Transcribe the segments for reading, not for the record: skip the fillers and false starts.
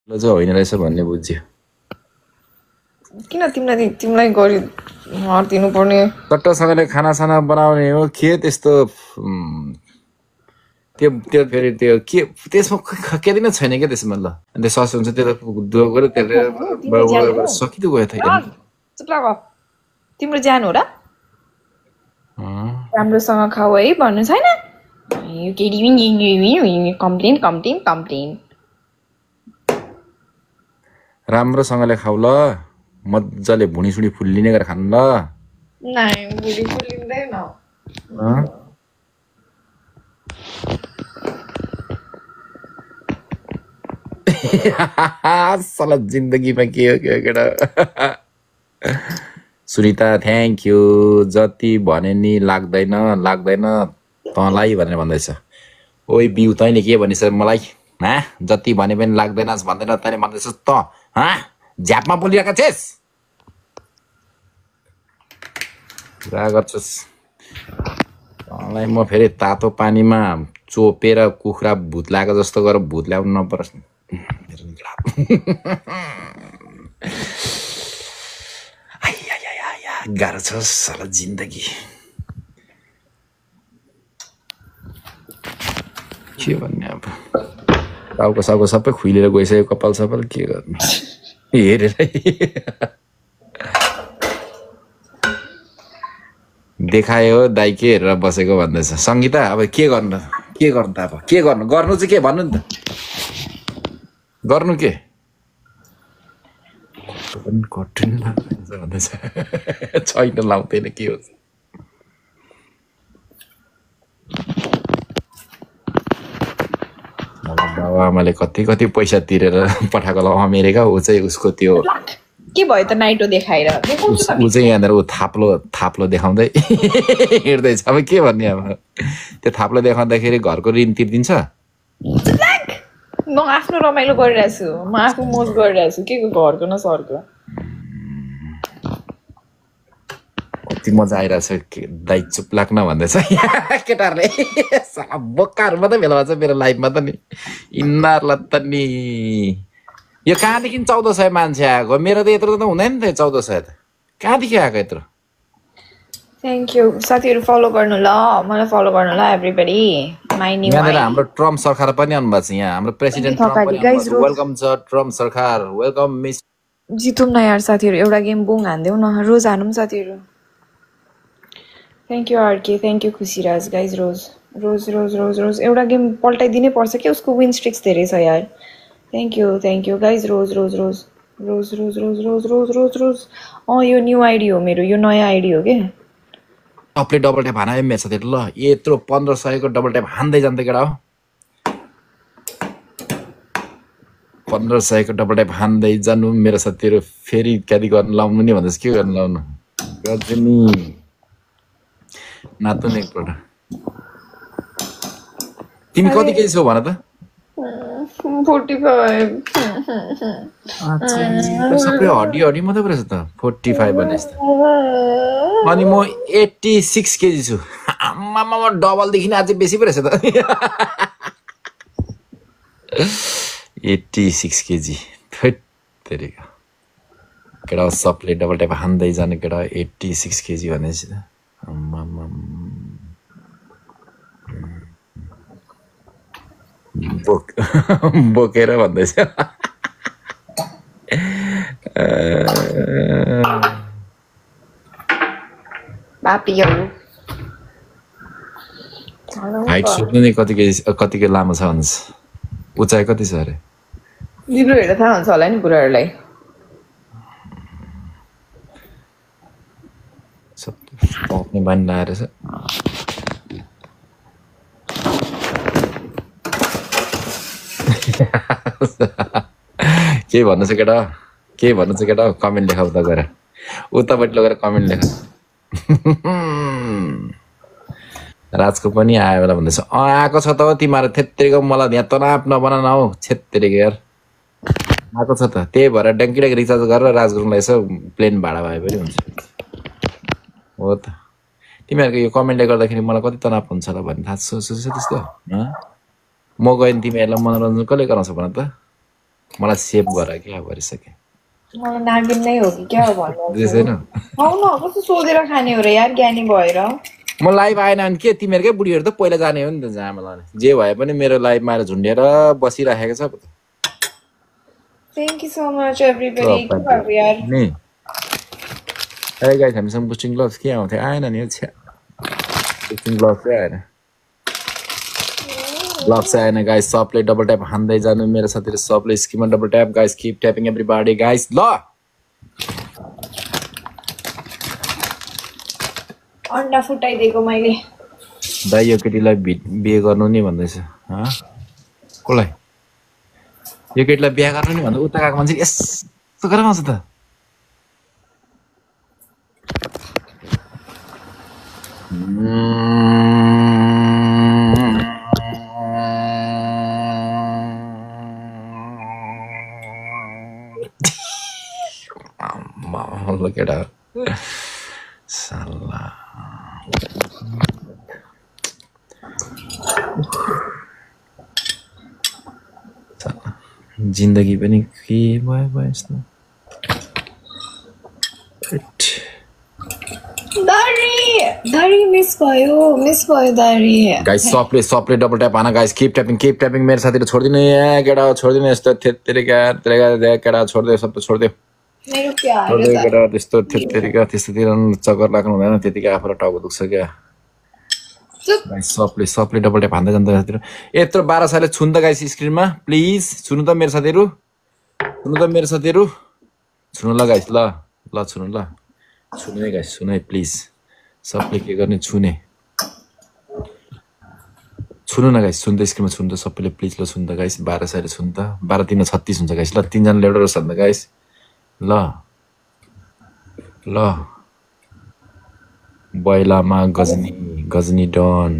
ल चाहिँ होइन रहेछ भन्ने बुझ्यो किन तिमीलाई गरी हर्दिनु पर्ने चट्टसँगले खानासाना बनाउने हो के त्यस्तो त्यो त्यो फेरि त्यो के त्यसमा केही नै छैन क्या त्यसमा ल अनि त्यो सस हुन्छ त्यो दुःख गऱ्यो त्यसले सकिँदो गयो त चुप लाग तिम्रो ज्यान हो र राम्रोसँग खाऊ है भन्नु छैन कम्प्लेन राम्रोसँगले खाऊ ल मजाले भुँडी फुल्लिने गरेर खानु ल भुँडी फुल्लिँदैन साला जिन्दगीमा के हो केटा सुनिता थ्याङ्क यू जति भने नि लाग्दैन तँलाई भनेर भन्दैछ ओइ बिउ तैँले के भनिस् मलाई जति भने पनि लाग्दैनस् भन्दैन तैँले भन्दैछस् त झ्यापमा बोलिरहेका छेस् कुरा गर्छस् तँलाई म फेरि तातो पानीमा चोपेर कुखुरा भुत लगाएको जस्तो गरेर भुत ल्याउनु नपरोस् गाह्रो छ साला जिन्दगी के भन्ने अब टाउको साउको सबै खुइलेर गइसक्यो कपाल सपाल के गर्नु हेरेर देखायो दाइ के हेरेर बसेको भन्दैछ सङ्गीता अब के गर्नु त अब के गर्नु चाहिँ के भन्नु नि त गर्नु के कठिन लाग्छ भन्दैछ छैन लाउँदैन के हो बाबुआमाले कति पैसा तिरेर पठाएको ल अमेरिका ऊ चाहिँ उसको त्यो के भयो त नाइटो देखाएर ऊ चाहिँ यहाँनिर ऊ थाप्लो देखाउँदै हिँड्दैछ अब के भन्ने अब त्यो थाप्लो देखाउँदाखेरि घरको ऋण तिर्दिन्छ म आफ्नो रमाइलो गरिरहेको छु म आफू मोज गरिरहेको छु के घरको न सरको कति मजा आइरहेछ दाइ चुप लाग्न भन्दैछ केटाहरूले बोक्काहरू मात्रै भेला भएछ मेरो लाइफमा त नि यिनीहरूलाई त नि यो कहाँदेखि 1400 मान्छे आएको मेरो त यत्रो त हुँदैन नि त 1400 त कहाँदेखि आएको यत्रो थ्याङ्क यू साथीहरू फलो गर्नु ल मलाई फलो गर्नु ल एभ्रीबडी माइ न्यू यहाँनिर हाम्रो ट्रम्प सरकार पनि आउनुभएको छ यहाँ हाम्रो प्रेसिडेन्ट वेलकम छ ट्रम्प सरकार वेलकम मिस जितौँ न यार साथीहरू एउटा गेम बुङ हान्देऊ न रोज हानौँ साथीहरू thank you RK thank you Khusiraj guys रोज एउटा गेम पल्टाइदिनै पर्छ कि उसको विन स्ट्रिक्स धेरै छ यार थ्याङ्क यू गाइज रोज यो न्यू आइडी हो मेरो यो नयाँ आइडी हो के टपले डबल ट्याप हाना मेरो साथीहरू ल यत्रो 1500 को डबल ट्याप हान्दै जान्दै केटा हो 1500 को डबल ट्याप हान्दै जानु मेरो साथीहरू फेरि क्यादी गर्न लाउनु नि भन्दैछ के गर्न लाउनु गर्छु नि नाच्नु नि एकपल्ट तिमी कति केजी छौ भन त 45 सबै हड्डी मात्रै पो रहेछ त 45 भनेस् त अनि म 86 केजी छु आम्मामा डबलदेखि अझै बेसी पो रहेछ त 86 केजी तेरिका केटा सबले डबल ट्याप हान्दै जाने केटा 86 केजी भनेपछि त बोकेर भन्दैछ हाइट सोध्नु नि कतिको लामो छ भन्छ उचाइ कति छ अरे जिब्रो हेर्दा थाहा हुन्छ होला नि बुढाहरूलाई पक्ने बानी लगाएर छ के भन्नु छ केटा कमेन्ट लेखाउ त गएर उतापट्टि लगेर कमेन्ट लेख राजको पनि आयो बेला भन्दैछ आएको छ त तिमीहरू थेत्तेरीको मलाई यहाँ तनाव नबना न हौ छेत्तेरीको यार आएको छ त त्यही भएर डङ्की रिचार्ज गरेर राजगुरुङलाई यसो प्लेन भाडा भए पनि हुन्छ हो त तिमीहरूको यो कमेन्टले गर्दाखेरि मलाई कति तनाव हुन्छ होला भन्ने थाहा सोच त्यस्तो म गएँ तिमीहरूलाई मनोरञ्जन कसले गराउँछ भन त मलाई सेभ गर क्या गरिसके मलाई नागिन नै हो कि क्या हो भन्नु बुझेन हौ न कस्तो सोधेर खाने हो र यार ज्ञानी भएर म लाइभ आएन भने के तिमीहरूकै बुढीहरू त पहिला जाने हो नि त जहाँ मलाई जे भए पनि मेरो लाइभमा आएर झुन्डेर बसिराखेको छ thank you so much everybody के भएको यार नि गाइस हामीसँग बुस्टिङ ग्लोभ्स के आउँथ्यो आएन नि छ्या बुस्टिङ ग्लोभ्स आएन ग्लोभ्स आएन गाइस सबले डबल ट्याप हान्दै जानु मेरो साथीहरु सबले स्किममा double tap guys keep tapping everybody guys ल अन्डा फुटाइदिएको मैले दाइ यो केटीलाई बिहे गर्नु नि भन्दैछ कसलाई यो केटीलाई बिहे गर्नु नि भन्दा उता गएको मान्छे यस्तो गरेर आउँछ त ल केटा साला जिन्दगी पनि के भयो यस्तो दारी मिस भयो दारी गाइस सबले डबल ट्याप हाना गाइस किप ट्यापिङ मेरो साथीहरु छोड्दिनु केटा छोड्दिनु यस्तो तेरेका केटा छोड्दियो सबै छोड्दियो मेरो प्यार केटा त्यस्तो त्यस्तोतिर चक्कर लाग्नु हुँदैन त्यतिकै आफूलाई टाउको दुख्छ क्या गाइस सबले डबल ट्याप हान्दै जान्छ साथीहरु यत्रो 12 सालले छुन त गाइस स्क्रिनमा प्लिज छुनु त मेरो साथीहरु छुनु ल गाइस ल छुनु ल छुनु है गाइस छुनु है प्लिज सबले के गर्ने छुने छुनु न गाइस छुन त स्क्रिनमा छुन त सबैले प्लिज ल छुन त गाइस 12 सालले छुन त 12 3 36 हुन्छ गाइस ल तीनजनाले एउटा रोस हान्दा गाइस ल बैलामा गजनी डन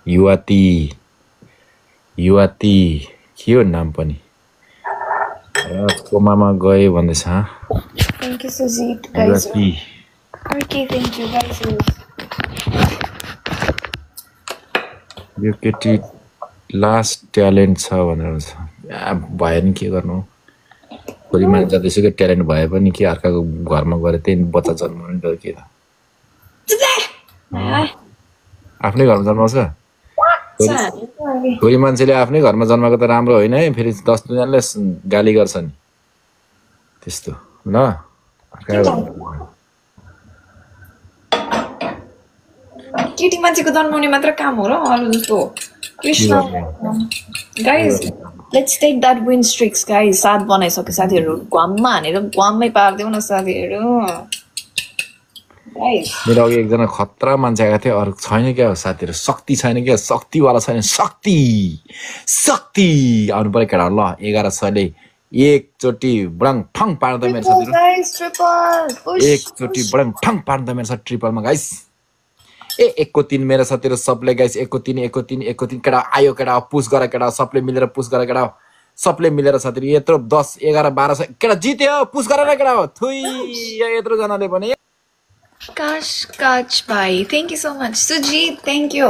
युवाती के हो नाम पनि कोमामा गए भन्दैछ thank you Sujit guys okay thank you guys यो केटी लास्ट ट्यालेन्ट छ भनेर छ भयो नि के गर्नु छोरी मान्छे जतिसुकै ट्यालेन्ट भए पनि के अर्काको घरमा गएर त्यही बच्चा जन्माउनु त के आफ्नै घरमा जन्माउँछ छोरी मान्छेले आफ्नै घरमा जन्माएको त राम्रो होइन है फेरि 10 दुनियाँले गाली गर्छ नि त्यस्तो ल केटी मान्छेको जन्माउने मात्र काम हो र अरू जस्तो Krishna guys let's take that win streaks guys 7 बनाइसक्यो साथीहरु ग्वाममा हानेर ग्वाममै पार्दिउ न साथीहरु गाइस मेरो अघि एकजना खतरा मान्छे आएको थियो अरु छैन क्या साथीहरु शक्ति छैन क्या शक्तिवाला छैन शक्ति आउनु पर्यो केटा ल 1100 ले एकचोटी बडङ ठङ पार्दै मेरो साथीहरु गाइस ट्रिपल एकचोटी बडङ ठङ पार्दै मेरो साथ ट्रिपलमा गाइस एकको 3 मेरो साथीहरु सबले गाइस एकको 3 केटा आयो केटा पुश गर केटा सबले मिलेर पुश गर केटा सबले मिलेर साथीहरु यत्रो 10 11 12 केटा जित्यो पुश गरेर केटा थुई यत्रो जनाले भने काश भाइ thank you so much Sujit thank you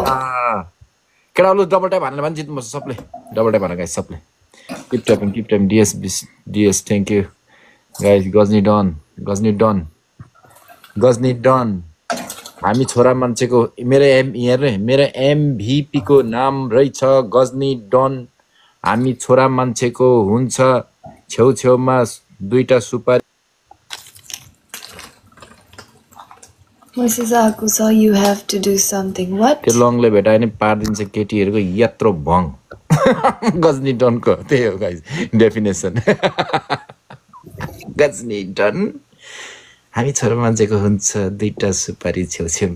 केटा लु डबल ट्याप हान्ने भने जित्नु पर्छ सबले डबल ट्याप हान्नु गाइस सबले किप ट्यापिङ डीएस थ्यांक यू गाइस गजनी डन हामी छोरा मान्छेको मेरो एमभीपी को नाम रहेछ गजनी डन हामी छोरा मान्छेको हुन्छ छेउछेउमा दुईटा सुपारी मेसेज आएको छ you have to do something what त्यो लङले भेटायो नि पार्दिन्छ केटीहरुको यत्रो भङ गजनी डनको त्यही हो गाइस डेफिनेसन गजनी डन हामी छोरा मान्छेको हुन्छ दुईटा सुपारी छेउछेउ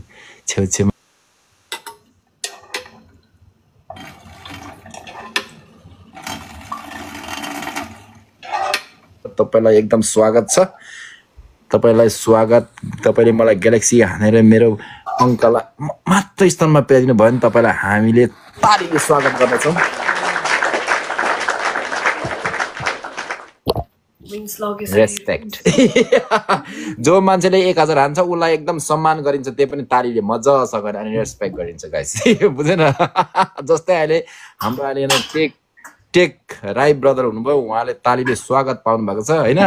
तपाईलाई एकदम स्वागत छ तपाईलाई स्वागत तपाईले मलाई ग्यालेक्सी हानेर मेरो अंकलाई मात्र स्थानमा पुर्याइदिनु भयो नि तपाईलाई हामीले तालीले स्वागत गर्दछौं रेस्पेक्ट जो मान्छेले 1000 हान्छ उलाई एकदम सम्मान गरिन्छ त्यही पनि तालीले मजासँग अनि रेस्पेक्ट गरिन्छ गाइस बुझेन जस्तै अहिले हाम्रो अहिले टेक टेक राई ब्रदर हुनुभयो उहाँले तालीले स्वागत पाउनु भएको छ हैन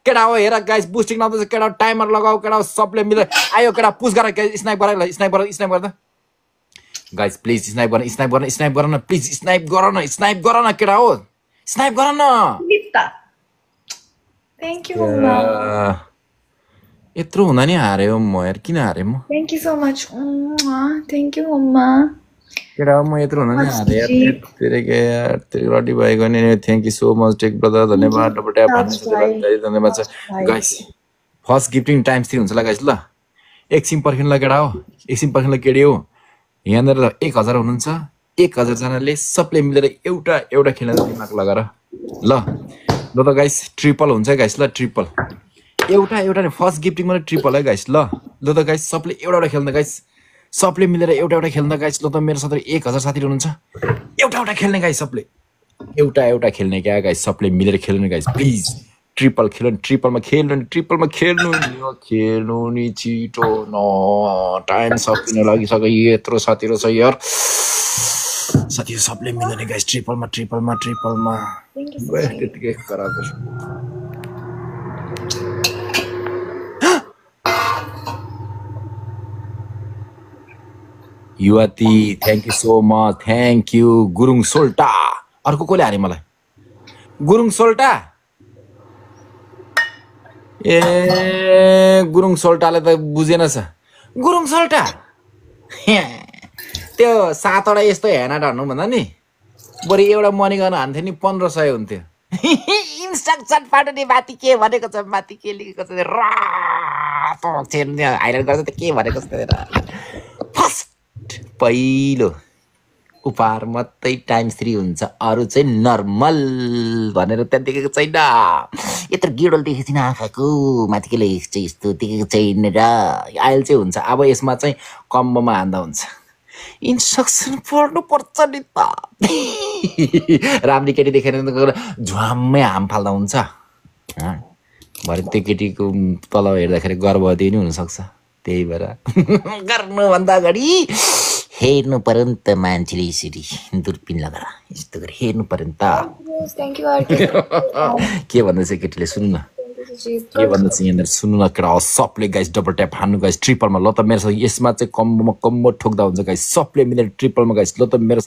केटा हो हेर गाइस बुस्टिङ लाउँदैछ केटा टाइमर लगाऊ केटा सबले मिलेर आयो केटा पुश गर स्नाइप गर स्नाइप गर त गाइस प्लिज स्नाइप गर न प्लिज स्नाइप गर न केटा हो स्नाइप गर न थ्यांक यू मम्मा यत्रो हुँदा नि हारे हो म यार किन हारे म thank you so much thank you mamma केटा हो म यत्रो हुँदा नि हारे यार तेरे रडी भएको नि थ्यांक यू सो मच टेक ब्रदर धन्यवाद डबल ट्याप धन्यवाद छ गाइस फर्स्ट गिफ्टिङ टाइम्स 3 हुन्छ ल गाइस ल एकछिन पर्खिनुलाई केटा हो एकछिन पर्खिनुलाई केडी हो यहाँनिर 1000 हुनुहुन्छ 1000 जनाले सबले मिलेर एउटा खेल्न दिमाग लगाएर ल ल त गाइस ट्रिपल हुन्छ गाइस ल ट्रिपल एउटा नि फर्स्ट गिफ्टिङमा ट्रिपल है गाइस ल त गाइस सबले एउटा खेल्न गाइस सबले मिलेर एउटा खेल्न गाइस ल त मेरो साथी 1000 साथी हुनुहुन्छ एउटा खेल्ने गाइस सबले एउटा खेल्ने क्या गाइस सबले मिलेर खेल्नु गाइस प्लिज ट्रिपल ट्रिपलमा खेल्नु नि छिटो न टाइम सकिन लागिसक्यो यत्रो साथीहरु छ यार साथीहरु सबले मिलेर गाइस ट्रिपलमा त्यतिकै गराएको छु युवती thank you so much thank you Gurung सोल्टा अर्को कोले हारे मलाई गुरुङ सोल्टा ए गुरुङ सोल्टाले त बुझेन छ गुरुङ सोल्टा त्यो 7 वटा यस्तो हेना ढन्नु भन्दा नि बरु एउटा मनी गर्न हान्थे नि 1500 हुन्थ्यो इन्स्ट्रक्सन पाठ्ने माथि के भनेको छ माथि के लेखेको छ रातो अक्षर हाइलाइट गर्छ त के भनेको छ फर्स्ट पहिलो उपहार मात्रै टाइम्स 3 हुन्छ अरु चाहिँ नर्मल भनेर त्यहाँ देखेको छैन यत्रो गिडल देखेको छैन आँखाको माथि के लेखेको छ यस्तो देखेको छैन र आइल चाहिँ हुन्छ अब यसमा चाहिँ कम्बोमा हान्दा हुन्छ इन्स्ट्रक्सन पढ्नु पर्छ नि त राम्री केटी देखेर झ्वाम्मै हाम फाल्दा हुन्छ भरे त्यो केटीको तल हेर्दाखेरि गर्भवती नि हुनसक्छ त्यही भएर गर्नुभन्दा अगाडि हेर्नु पर्यो नि त मान्छेले यसरी दूरबिन लगाएर यस्तो गरी हेर्नु पर्यो नि त के भन्दैछ केटीले सुन्नु न के भन्दैछ यहाँनिर सुन्नु न केटा सबले गाइस डबल ट्याप हान्नु गाइस ट्रिपलमा ल त मेरो यसमा चाहिँ कम्बो ठोक्दा हुन्छ गाइस सबले मिलेर ट्रिपलमा गाइस ल त मेरो